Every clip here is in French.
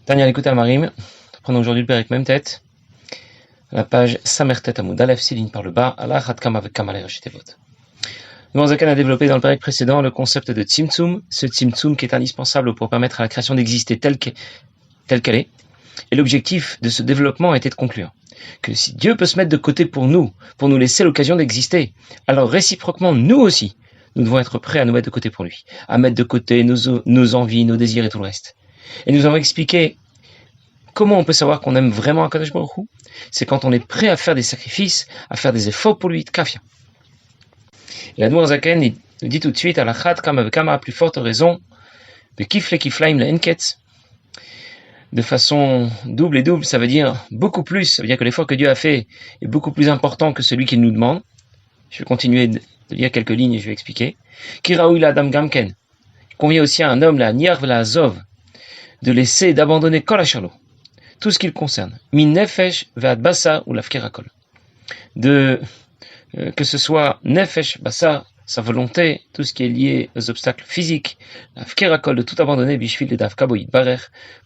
Daniel écoute Marim. Prenons aujourd'hui le Pérek même tête. La page Samertet Amoud Aleph, 6 lignes par le bas. Allah Hadkam avec Kamalé Rachetevot. Nous Zakan a développé dans le Pérek précédent le concept de Tzimtzum, ce Tzimtzum qui est indispensable pour permettre à la création d'exister telle qu'elle est. Et l'objectif de ce développement était de conclure que si Dieu peut se mettre de côté pour nous laisser l'occasion d'exister, alors réciproquement, nous aussi, nous devons être prêts à nous mettre de côté pour lui, à mettre de côté nos envies, nos désirs et tout le reste. Et nous avons expliqué comment on peut savoir qu'on aime vraiment Akadosh Baruch Hu. C'est quand on est prêt à faire des sacrifices, à faire des efforts pour lui, Kafia. Et l'Admour Zaken nous dit tout de suite, Alachat Kama Vekama, à plus forte raison, de Kifle Kiflaim la Enket, de façon double et double, ça veut dire beaucoup plus, ça veut dire que l'effort que Dieu a fait est beaucoup plus important que celui qu'il nous demande. Je vais continuer de lire quelques lignes et je vais expliquer. Kiraoui la Adam Gamken, il convient aussi à un homme, la Niar la Azov, de laisser et d'abandonner Kol Hacharlo, tout ce qui le concerne. Min Nefesh ve'ad Basa ou l'Afkerakol. Que ce soit Nefesh, Basa, sa volonté, tout ce qui est lié aux obstacles physiques, l'Afkerakol, de tout abandonner, Bishvil de Davka Boïd Barer,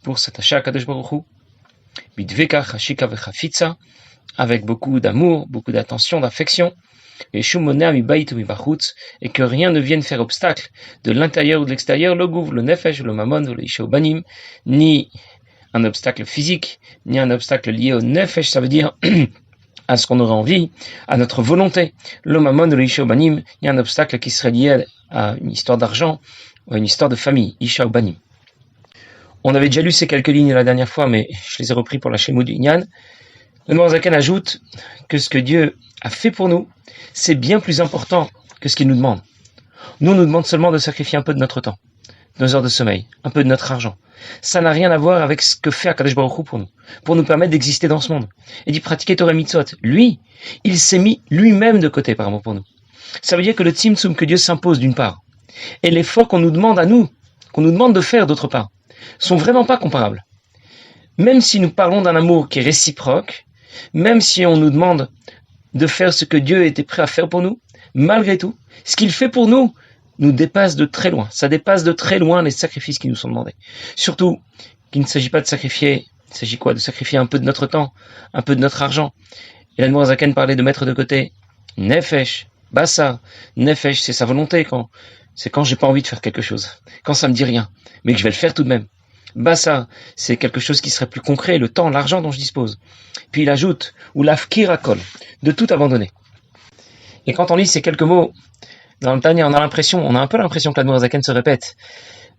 pour s'attacher à Kadosh Baruch Hu, Bidveka, Chashika Vechafitza, avec beaucoup d'amour, beaucoup d'attention, d'affection, et Shumonea mi Bait ou mi Bachutz, et que rien ne vienne faire obstacle de l'intérieur ou de l'extérieur, le Gouv, le Nefesh, le Mammon, le Isha Banim, ni un obstacle physique, ni un obstacle lié au Nefesh, ça veut dire à ce qu'on aurait envie, à notre volonté. Le Mammon, le Isha Banim, ni un obstacle qui serait lié à une histoire d'argent, ou à une histoire de famille, Isha Banim. On avait déjà lu ces quelques lignes la dernière fois, mais je les ai repris pour la Shemud Inyan. Le Morzaken ajoute que ce que Dieu a fait pour nous, c'est bien plus important que ce qu'il nous demande. Nous, on nous demande seulement de sacrifier un peu de notre temps, de nos heures de sommeil, un peu de notre argent. Ça n'a rien à voir avec ce que fait Akadosh Baruch Hu pour nous permettre d'exister dans ce monde et d'y pratiquer Torah Mitzvot. Lui, il s'est mis lui-même de côté par amour pour nous. Ça veut dire que le tzimtzum que Dieu s'impose d'une part et l'effort qu'on nous demande à nous, qu'on nous demande de faire d'autre part, sont vraiment pas comparables. Même si nous parlons d'un amour qui est réciproque, même si on nous demande de faire ce que Dieu était prêt à faire pour nous, malgré tout, ce qu'il fait pour nous nous dépasse de très loin. Ça dépasse de très loin les sacrifices qui nous sont demandés. Surtout qu'il ne s'agit pas de sacrifier, il s'agit quoi? De sacrifier un peu de notre temps, un peu de notre argent. Et l'Admour Zaken parlait de mettre de côté Nefesh, Bassa. Nefesh, c'est sa volonté, c'est quand j'ai pas envie de faire quelque chose, quand ça me dit rien, mais que je vais le faire tout de même. Bassa, c'est quelque chose qui serait plus concret, le temps, l'argent dont je dispose. Puis il ajoute, ou l'afkirakol, de tout abandonner. Et quand on lit ces quelques mots, dans le Tanya, on a un peu l'impression que l'Admour Zaken se répète,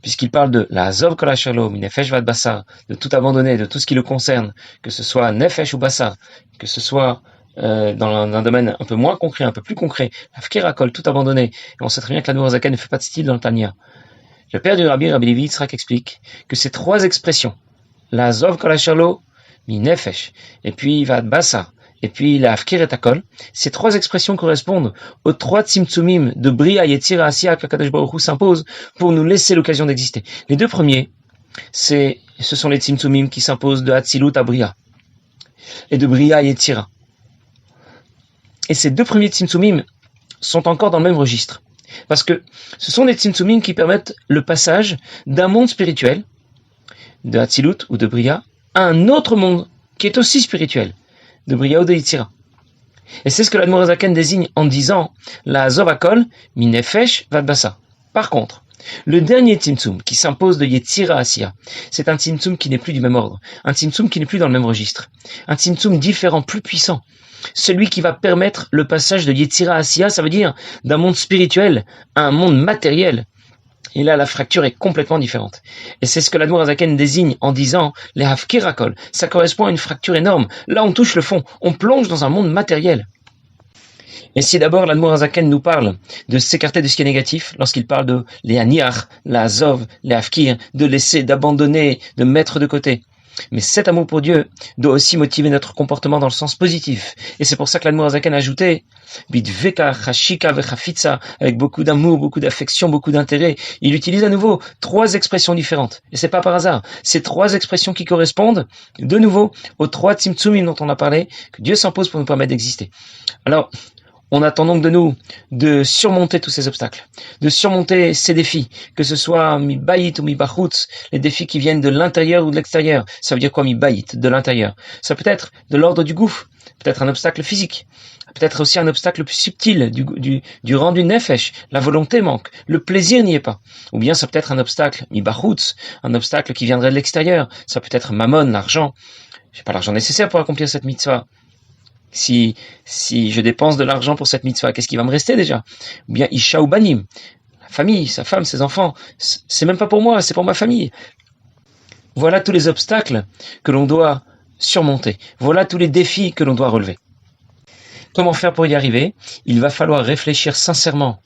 puisqu'il parle de la Azov Kol Hacharlo, mi Nefesh vad Bassa, de tout abandonner, de tout ce qui le concerne, que ce soit Nefesh ou Bassa, que ce soit dans un domaine un peu moins concret, un peu plus concret, l'afkirakol, tout abandonner. Et on sait très bien que l'Admour Zaken ne fait pas de style dans le Tanya. Le père du Rabbi Levi Yitzhak explique que ces trois expressions, la Azov Kol Hacharlo, mi Nefesh, et puis vad Bassa, et puis la Afkir et Akol, ces trois expressions correspondent aux trois tzimtzumim de Bria, Yetzira, Asiya, que Kadosh Baruch Hu s'impose pour nous laisser l'occasion d'exister. Les deux premiers, ce sont les tzimtzumim qui s'imposent de Hatzilut à Bria, et de Bria à Yetzira. Et ces deux premiers tzimtzumim sont encore dans le même registre, parce que ce sont des tzimtzumim qui permettent le passage d'un monde spirituel, de Hatzilut ou de Bria, à un autre monde qui est aussi spirituel, de Bria ou de Yetzira. Et c'est ce que l'Admour Zaken désigne en disant la Azov Akol mi Nefesh vad Bassa. Par contre, le dernier tzimtzum qui s'impose de Yetzira Asiya, c'est un tzimtzum qui n'est plus du même ordre, un tzimtzum qui n'est plus dans le même registre, un tzimtzum différent, plus puissant, celui qui va permettre le passage de Yetzira Asiya, ça veut dire d'un monde spirituel à un monde matériel. Et là, la fracture est complètement différente. Et c'est ce que l'Admour Zaken désigne en disant les Hafkirakol. Ça correspond à une fracture énorme. Là, on touche le fond. On plonge dans un monde matériel. Et si d'abord l'Admour Zaken nous parle de s'écarter de ce qui est négatif, lorsqu'il parle de les Aniar, la Azov, les Hafkir, de laisser, d'abandonner, de mettre de côté. Mais cet amour pour Dieu doit aussi motiver notre comportement dans le sens positif. Et c'est pour ça que l'Admour Zaken a ajouté Bidveka, Chashika, Vechafitza, avec beaucoup d'amour, beaucoup d'affection, beaucoup d'intérêt. Il utilise à nouveau trois expressions différentes. Et c'est pas par hasard. Ces trois expressions qui correspondent, de nouveau, aux trois tzimtzumim dont on a parlé, que Dieu s'impose pour nous permettre d'exister. Alors, On attend donc de nous de surmonter tous ces obstacles, de surmonter ces défis, que ce soit mi bayit ou mi bachutz, les défis qui viennent de l'intérieur ou de l'extérieur. Ça veut dire quoi mi bayit, de l'intérieur? Ça peut être de l'ordre du gouffre, peut-être un obstacle physique, peut-être aussi un obstacle plus subtil, du rendu nefesh, la volonté manque, le plaisir n'y est pas. Ou bien ça peut être un obstacle mi bachutz, un obstacle qui viendrait de l'extérieur. Ça peut être mammon, l'argent. J'ai pas l'argent nécessaire pour accomplir cette mitzvah. Si je dépense de l'argent pour cette mitzvah, qu'est-ce qui va me rester déjà? Ou bien Isha ou Banim, la famille, sa femme, ses enfants, c'est même pas pour moi, c'est pour ma famille. Voilà tous les obstacles que l'on doit surmonter. Voilà tous les défis que l'on doit relever. Comment faire pour y arriver? Il va falloir réfléchir sincèrement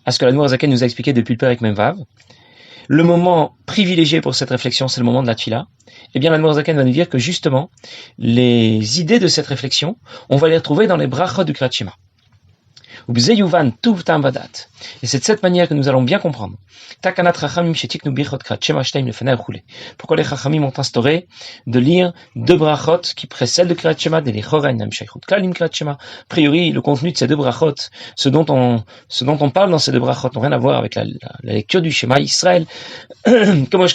à ce que la Noirzaken nous a expliqué depuis le Perek Memvav. Le moment privilégié pour cette réflexion, c'est le moment de la Tfila. Eh bien, la Noirzaken va nous dire que justement, les idées de cette réflexion, on va les retrouver dans les brachot du Kriyat Shema. Et c'est de cette manière que nous allons bien comprendre. Pourquoi les Chachamim ont instauré de lire deux brachot qui précèdent le Kriyat Shema, a priori, le contenu de ces deux brachot, ce dont on parle dans ces deux brachot n'a rien à voir avec la lecture du Shema Israël, comme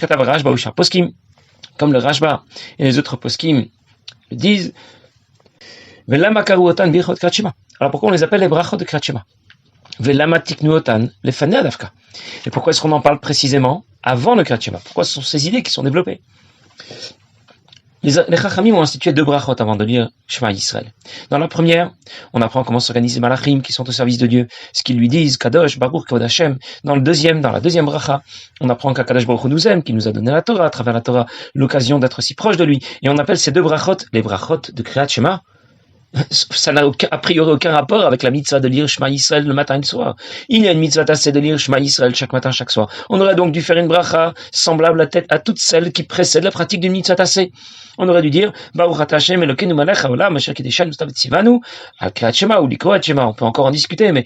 le Rashba et les autres poskim le disent. Alors pourquoi on les appelle les brachot de Kriyat Shema? Et pourquoi est-ce qu'on en parle précisément avant le Kriyat Shema? Pourquoi ce sont ces idées qui sont développées? Les Chachamim ont institué deux brachot avant de lire Shema Yisrael. Dans la première, on apprend comment s'organisent les malachim qui sont au service de Dieu, ce qu'ils lui disent, Kadosh, Baruch, Kavod Hashem. Dans la deuxième bracha, on apprend qu'Akadosh Baruch Hu nous aime, qu'il nous a donné la Torah, à travers la Torah, l'occasion d'être si proche de lui. Et on appelle ces deux brachot les brachot de Kriyat Shema. Ça n'a a priori aucun rapport avec la mitzvah de lire Shema Yisrael le matin et le soir. Il y a une mitzvah tassée de lire Shema Yisrael chaque matin, chaque soir. On aurait donc dû faire une bracha semblable à toutes celles qui précèdent la pratique d'une mitzvah tassée. On aurait dû dire Baruch atah Hashem Elokeinu melech haolam asher kideshanu tzivanu al Kriyat Shema ou likroat Shema. On peut encore en discuter, mais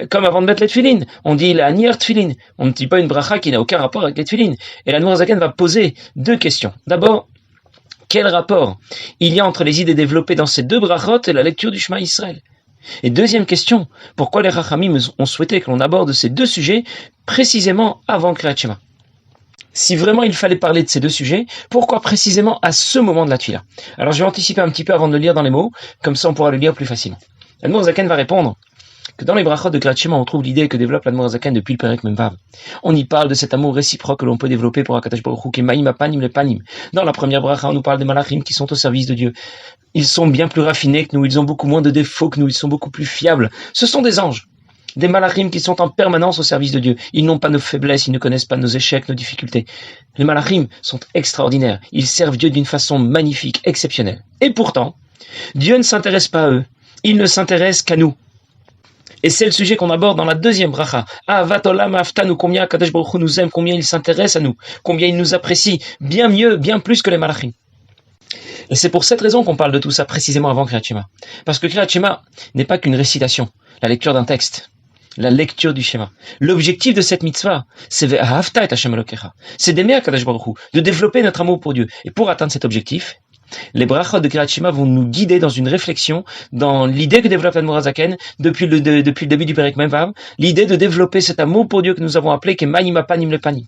comme avant de mettre les tefilin, on dit la anier tefilin. On ne dit pas une bracha qui n'a aucun rapport avec les tefilin. Et la Noirzaken va poser deux questions. D'abord, quel rapport il y a entre les idées développées dans ces deux brachot et la lecture du Shema Israël? Et deuxième question, pourquoi les Chachamim ont souhaité que l'on aborde ces deux sujets précisément avant Kriyat Shema? Si vraiment il fallait parler de ces deux sujets, pourquoi précisément à ce moment de la Tfila? Alors je vais anticiper un petit peu avant de le lire dans les mots, comme ça on pourra le lire plus facilement. L'Admor Zaken va répondre que dans les brachot de Kriyat Shema, on trouve l'idée que développe l'Admor Zaken depuis le Perek Memvav. On y parle de cet amour réciproque que l'on peut développer pour Akadosh Baruch Hu, qui est Maïm Apanim le Panim. Dans la première bracha, on nous parle des malachim qui sont au service de Dieu. Ils sont bien plus raffinés que nous, ils ont beaucoup moins de défauts que nous, ils sont beaucoup plus fiables. Ce sont des anges, des malachim qui sont en permanence au service de Dieu. Ils n'ont pas nos faiblesses, ils ne connaissent pas nos échecs, nos difficultés. Les malachim sont extraordinaires. Ils servent Dieu d'une façon magnifique, exceptionnelle. Et pourtant, Dieu ne s'intéresse pas à eux. Il ne s'intéresse qu'à nous. Et c'est le sujet qu'on aborde dans la deuxième bracha. Ahavat olam aftanu, combien Kadosh Baruch Hu nous aime, combien il s'intéresse à nous, combien il nous apprécie, bien mieux, bien plus que les malachim. Et c'est pour cette raison qu'on parle de tout ça précisément avant Kriyat Shema. Parce que Kriyat Shema n'est pas qu'une récitation, la lecture d'un texte, la lecture du schéma. L'objectif de cette mitzvah, c'est ve'ahavta et Hashem Elokecha. C'est d'aimer Akadosh Baruch Hu, de développer notre amour pour Dieu. Et pour atteindre cet objectif, les brachot de Kriyat Shema vont nous guider dans une réflexion, dans l'idée que développe l'Admor Zaken depuis le début du Perek Memvav, l'idée de développer cet amour pour Dieu que nous avons appelé Maïm Apanim le Panim.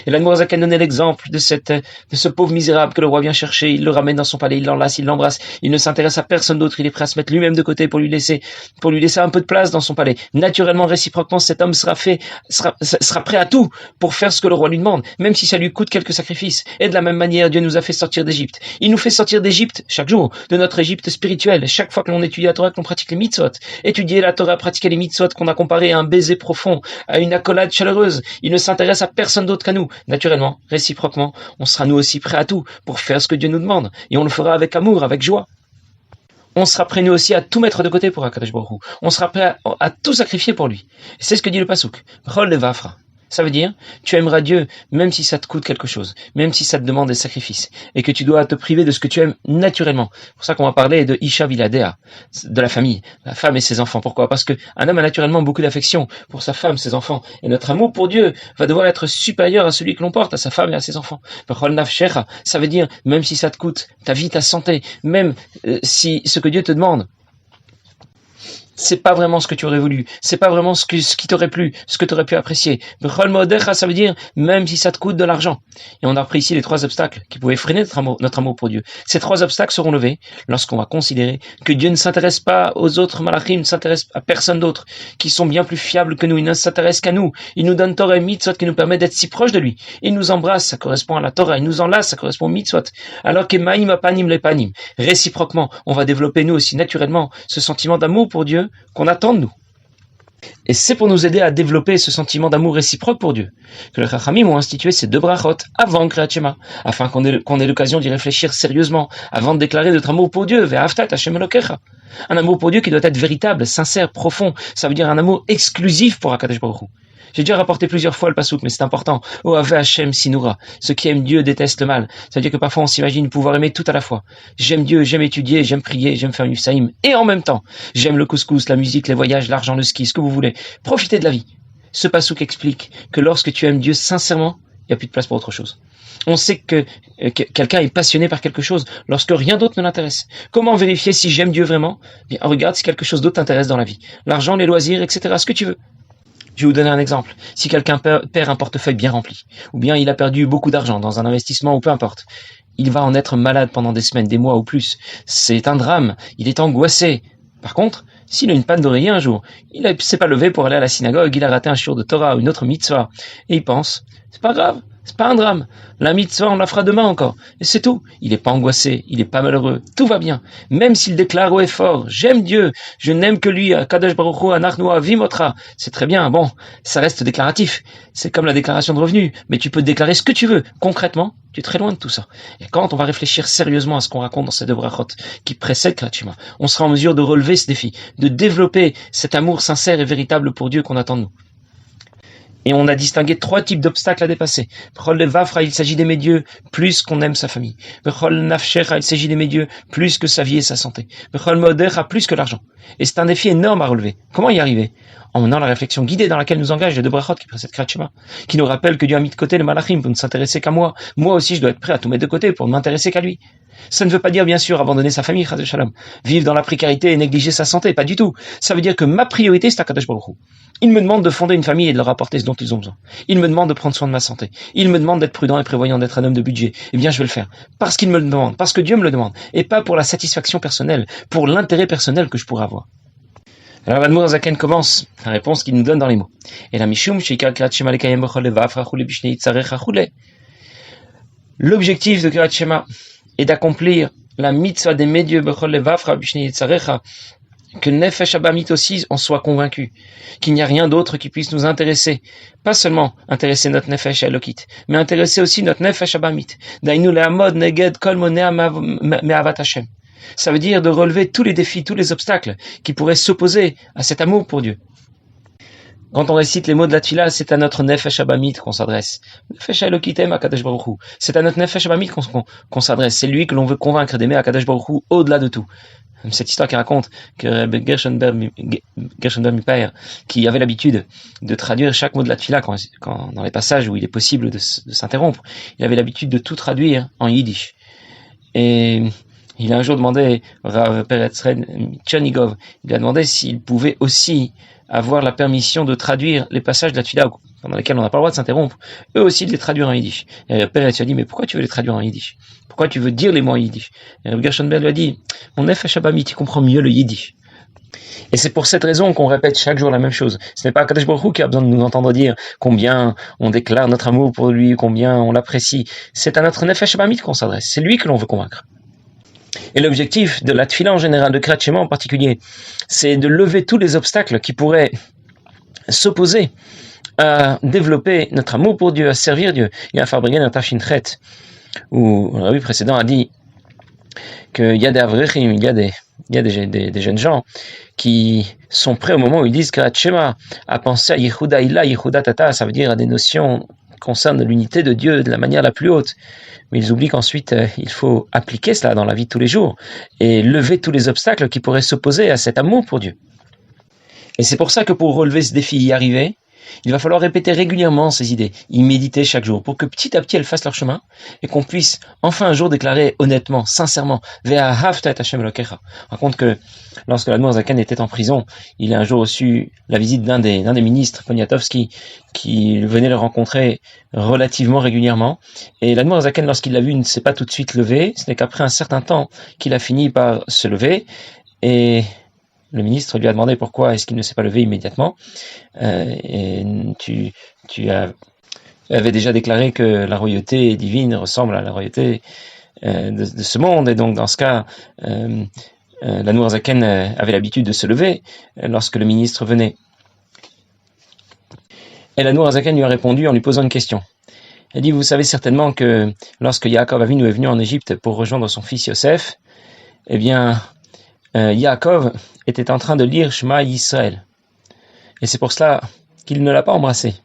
Et l'Admor Zaken donnait l'exemple de ce pauvre misérable que le roi vient chercher, il le ramène dans son palais, il l'enlace, il l'embrasse, il ne s'intéresse à personne d'autre, il est prêt à se mettre lui-même de côté pour lui laisser un peu de place dans son palais. Naturellement, réciproquement, cet homme sera prêt à tout pour faire ce que le roi lui demande, même si ça lui coûte quelques sacrifices. Et de la même manière, Dieu nous a fait sortir d'Égypte. Il nous fait sortir d'Égypte chaque jour, de notre Égypte spirituelle. Chaque fois que l'on étudie la Torah, que l'on pratique les mitzvot. Étudier la Torah, pratiquer les mitzvot qu'on a comparé à un baiser profond, à une accolade chaleureuse. Il ne s'intéresse à personne d'autre qu'à nous. Naturellement, réciproquement, on sera nous aussi prêts à tout pour faire ce que Dieu nous demande. Et on le fera avec amour, avec joie. On sera prêt nous aussi à tout mettre de côté pour Akadosh Baruch Hu. On sera prêt à tout sacrifier pour lui. Et c'est ce que dit le Pasuk. Chol levafra. Ça veut dire, tu aimeras Dieu même si ça te coûte quelque chose, même si ça te demande des sacrifices, et que tu dois te priver de ce que tu aimes naturellement. C'est pour ça qu'on va parler de Isha Viladea, de la famille, la femme et ses enfants. Pourquoi? Parce que un homme a naturellement beaucoup d'affection pour sa femme, ses enfants, et notre amour pour Dieu va devoir être supérieur à celui que l'on porte à sa femme et à ses enfants. Ça veut dire, même si ça te coûte ta vie, ta santé, même si ce que Dieu te demande c'est pas vraiment ce que tu aurais voulu, c'est pas vraiment ce qui t'aurait plu, ce que tu aurais pu apprécier. Bechol modecha, ça veut dire même si ça te coûte de l'argent. Et on a pris ici les 3 obstacles qui pouvaient freiner notre amour pour Dieu. Ces 3 obstacles seront levés lorsqu'on va considérer que Dieu ne s'intéresse pas aux autres malachim, ne s'intéresse à personne d'autre, qui sont bien plus fiables que nous. Il ne s'intéresse qu'à nous. Il nous donne Torah et mitzvot qui nous permet d'être si proches de lui. Il nous embrasse, ça correspond à la Torah. Il nous enlace, ça correspond au mitzvot. Alors que maïm apanim lepanim. Réciproquement, on va développer nous aussi naturellement ce sentiment d'amour pour Dieu qu'on attend de nous. Et c'est pour nous aider à développer ce sentiment d'amour réciproque pour Dieu que les Chachamim ont institué ces 2 brachot avant Kriyat Shema, afin qu'on ait l'occasion d'y réfléchir sérieusement avant de déclarer notre amour pour Dieu, Ve'ahavta et Hashem Elokecha. Un amour pour Dieu qui doit être véritable, sincère, profond. Ça veut dire un amour exclusif pour Akadosh Baruch Hu. J'ai déjà rapporté plusieurs fois le pasouk, mais c'est important. Ohave Hashem Sinura. Ceux qui aiment Dieu détestent le mal. Ça veut dire que parfois on s'imagine pouvoir aimer tout à la fois. J'aime Dieu, j'aime étudier, j'aime prier, j'aime faire une saïm. Et en même temps, j'aime le couscous, la musique, les voyages, l'argent, le ski, ce que vous voulez. Profitez de la vie. Ce pasouk explique que lorsque tu aimes Dieu sincèrement, il n'y a plus de place pour autre chose. On sait que quelqu'un est passionné par quelque chose lorsque rien d'autre ne l'intéresse. Comment vérifier si j'aime Dieu vraiment? Bien, regarde si quelque chose d'autre t'intéresse dans la vie. L'argent, les loisirs, etc. Ce que tu veux. Je vais vous donner un exemple. Si quelqu'un perd un portefeuille bien rempli, ou bien il a perdu beaucoup d'argent dans un investissement ou peu importe, il va en être malade pendant des semaines, des mois ou plus. C'est un drame. Il est angoissé. Par contre, s'il a une panne d'oreiller un jour, il ne s'est pas levé pour aller à la synagogue, il a raté un shiur de Torah ou une autre mitzvah, et il pense, c'est pas grave, c'est pas un drame, la mitzvah on la fera demain encore, et c'est tout. Il n'est pas angoissé, il n'est pas malheureux, tout va bien. Même s'il déclare haut et fort, j'aime Dieu, je n'aime que lui, Kadosh Baruch Hu, Anachnu Avimotra, c'est très bien, bon, ça reste déclaratif, c'est comme la déclaration de revenus, mais tu peux déclarer ce que tu veux, concrètement, tu es très loin de tout ça. Et quand on va réfléchir sérieusement à ce qu'on raconte dans ces 2 brachot qui précèdent Kriyat Shema, on sera en mesure de relever ce défi, de développer cet amour sincère et véritable pour Dieu qu'on attend de nous. Et on a distingué 3 types d'obstacles à dépasser. Bechol levavcha, il s'agit d'aimer Dieu plus qu'on aime sa famille. Bechol nafshecha, il s'agit d'aimer Dieu plus que sa vie et sa santé. Bechol modecha, plus que l'argent. Et c'est un défi énorme à relever. Comment y arriver? En menant la réflexion guidée dans laquelle nous engagent les 2 brachot qui précèdent Kriyat Shema, qui nous rappellent que Dieu a mis de côté le malachim pour ne s'intéresser qu'à moi. Moi aussi, je dois être prêt à tout mettre de côté pour ne m'intéresser qu'à lui. Ça ne veut pas dire, bien sûr, abandonner sa famille, Chas v'Shalom, vivre dans la précarité et négliger sa santé, pas du tout. Ça veut dire que ma priorité, c'est Akadosh Baruch Hu. Il me demande de fonder une famille et de leur apporter ce dont ils ont besoin. Il me demande de prendre soin de ma santé. Il me demande d'être prudent et prévoyant, d'être un homme de budget. Eh bien, je vais le faire. Parce qu'il me le demande, parce que Dieu me le demande. Et pas pour la satisfaction personnelle, pour l'intérêt personnel que je pourrais avoir. Alors l'Admour Zaken commence la réponse qu'il nous donne dans les mots. Et la Mishum, l'objectif de Kriyat Shema est d'accomplir la mitzvah des Dieu bechol levavcha b'shnei yitzarecha, que Nefesh Abamit aussi en soit convaincu, qu'il n'y a rien d'autre qui puisse nous intéresser, pas seulement intéresser notre Nefesh Elokit, mais intéresser aussi notre Nefesh Abamit. Dainu le'amod neged kol monea me'avat Hashem. Ça veut dire de relever tous les défis, tous les obstacles qui pourraient s'opposer à cet amour pour Dieu. Quand on récite les mots de la Tfila, c'est à notre Nefesh Abamit qu'on s'adresse. Nefesh Elokitem Akadosh Baruch Hu. C'est à notre Nefesh Abamit qu'on s'adresse. C'est lui que l'on veut convaincre d'aimer Akadosh Baruch Hu au-delà de tout. Cette histoire qui raconte que Gershonberg Mipaer, qui avait l'habitude de traduire chaque mot de la Tfila quand dans les passages où il est possible de s'interrompre, il avait l'habitude de tout traduire en yiddish. Et il a un jour demandé, Rav Peretz Tchernigov, il a demandé s'il pouvait aussi avoir la permission de traduire les passages de la Tfila pendant lesquels on n'a pas le droit de s'interrompre, eux aussi de les traduire en yiddish. Et Rav Peretz a dit, mais pourquoi tu veux les traduire en yiddish? Pourquoi tu veux dire les mots en yiddish? Et Rav Gershonberg lui a dit, mon Nefesh Abamit, il comprend mieux le yiddish. Et c'est pour cette raison qu'on répète chaque jour la même chose. Ce n'est pas Akadosh Baruch Hu qui a besoin de nous entendre dire combien on déclare notre amour pour lui, combien on l'apprécie. C'est à notre Nefesh Abamit qu'on s'adresse. C'est lui que l'on veut convaincre. Et l'objectif de la Tfila en général, de Kriyat Shema en particulier, c'est de lever tous les obstacles qui pourraient s'opposer à développer notre amour pour Dieu, à servir Dieu. Il y a un Farbregen, un Tafshin Chet, où le rabbi précédent a dit qu'il y a des avrechim, il y a des jeunes gens qui sont prêts au moment où ils disent Kriyat Shema à penser à Yehuda Ila, Yehuda Tata, ça veut dire à des notions concernant l'unité de Dieu de la manière la plus haute. Mais ils oublient qu'ensuite, il faut appliquer cela dans la vie de tous les jours et lever tous les obstacles qui pourraient s'opposer à cet amour pour Dieu. Et c'est pour ça que pour relever ce défi, y arriver, Il va falloir répéter régulièrement ces idées, y méditer chaque jour, pour que petit à petit elles fassent leur chemin, et qu'on puisse enfin un jour déclarer honnêtement, sincèrement, Ve'ahavta et Hashem Elokecha. On raconte que lorsque l'Admour Zaken était en prison, il a un jour reçu la visite d'un des ministres, Poniatowski, qui venait le rencontrer relativement régulièrement. Et l'Admour Zaken, lorsqu'il l'a vu, ne s'est pas tout de suite levé. Ce n'est qu'après un certain temps qu'il a fini par se lever. Et le ministre lui a demandé pourquoi est-ce qu'il ne s'est pas levé immédiatement. Et tu avais déjà déclaré que la royauté divine ressemble à la royauté de ce monde. Et donc, dans ce cas, l'Admour Zaken avait l'habitude de se lever lorsque le ministre venait. Et l'Admour Zaken lui a répondu en lui posant une question. Elle dit, vous savez certainement que lorsque Yaakov Avinu est venu en Égypte pour rejoindre son fils Yosef, eh bien, Yaakov était en train de lire Shema Yisraël. Et c'est pour cela qu'il ne l'a pas embrassé.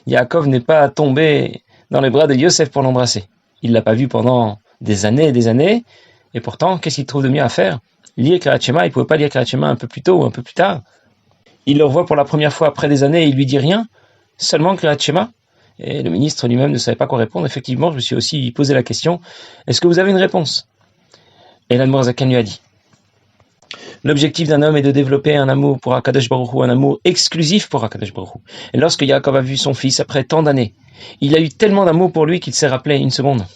Yaakov n'est pas tombé dans les bras de Yosef pour l'embrasser. Il ne l'a pas vu pendant des années et des années. Et pourtant, qu'est-ce qu'il trouve de mieux à faire? Lire Kriyat Shema, il ne pouvait pas lire Kriyat Shema un peu plus tôt ou un peu plus tard. Il le revoit pour la première fois après des années et il lui dit rien, seulement Kriyat Shema. Et le ministre lui-même ne savait pas quoi répondre. Effectivement, je me suis aussi posé la question, est-ce que vous avez une réponse? Et l'Admour Zaken lui a dit, l'objectif d'un homme est de développer un amour pour Akadosh Baruch Hu, un amour exclusif pour Akadosh Baruch Hu. Et lorsque Yaakov a vu son fils après tant d'années, il a eu tellement d'amour pour lui qu'il s'est rappelé une seconde.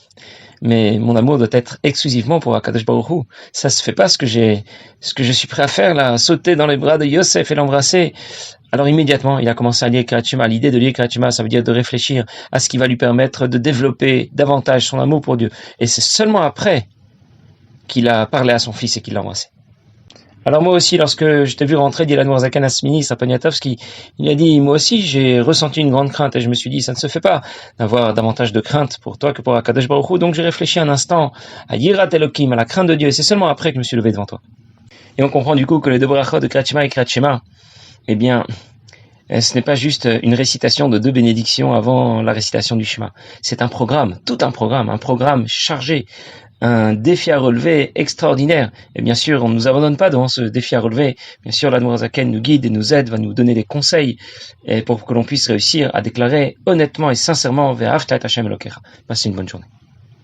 Mais mon amour doit être exclusivement pour Akadosh Baruch Hu. Ça se fait pas ce que je suis prêt à faire là, sauter dans les bras de Yosef et l'embrasser. Alors immédiatement, il a commencé à lire Kriyat Shema. L'idée de lire Kriyat Shema, ça veut dire de réfléchir à ce qui va lui permettre de développer davantage son amour pour Dieu. Et c'est seulement après qu'il a parlé à son fils et qu'il l'a embrassé. Alors moi aussi, lorsque je t'ai vu rentrer, dit l'Admour Zaken à ce ministre, à Poniatowski, il a dit, moi aussi j'ai ressenti une grande crainte et je me suis dit, ça ne se fait pas d'avoir davantage de crainte pour toi que pour Akadosh Baruch Hu. Donc j'ai réfléchi un instant à Yirat Elokim, à la crainte de Dieu, et c'est seulement après que je me suis levé devant toi. Et on comprend du coup que les deux brachot de Kriyat Shema et Kriyat Shema, eh bien, ce n'est pas juste une récitation de 2 bénédictions avant la récitation du Shema. C'est un programme, tout un programme chargé, un défi à relever extraordinaire. Et bien sûr, on ne nous abandonne pas devant ce défi à relever. Bien sûr, l'Admour Zaken nous guide et nous aide, va nous donner des conseils pour que l'on puisse réussir à déclarer honnêtement et sincèrement Ve'ahavta et Hashem Elokecha. Passez une bonne journée.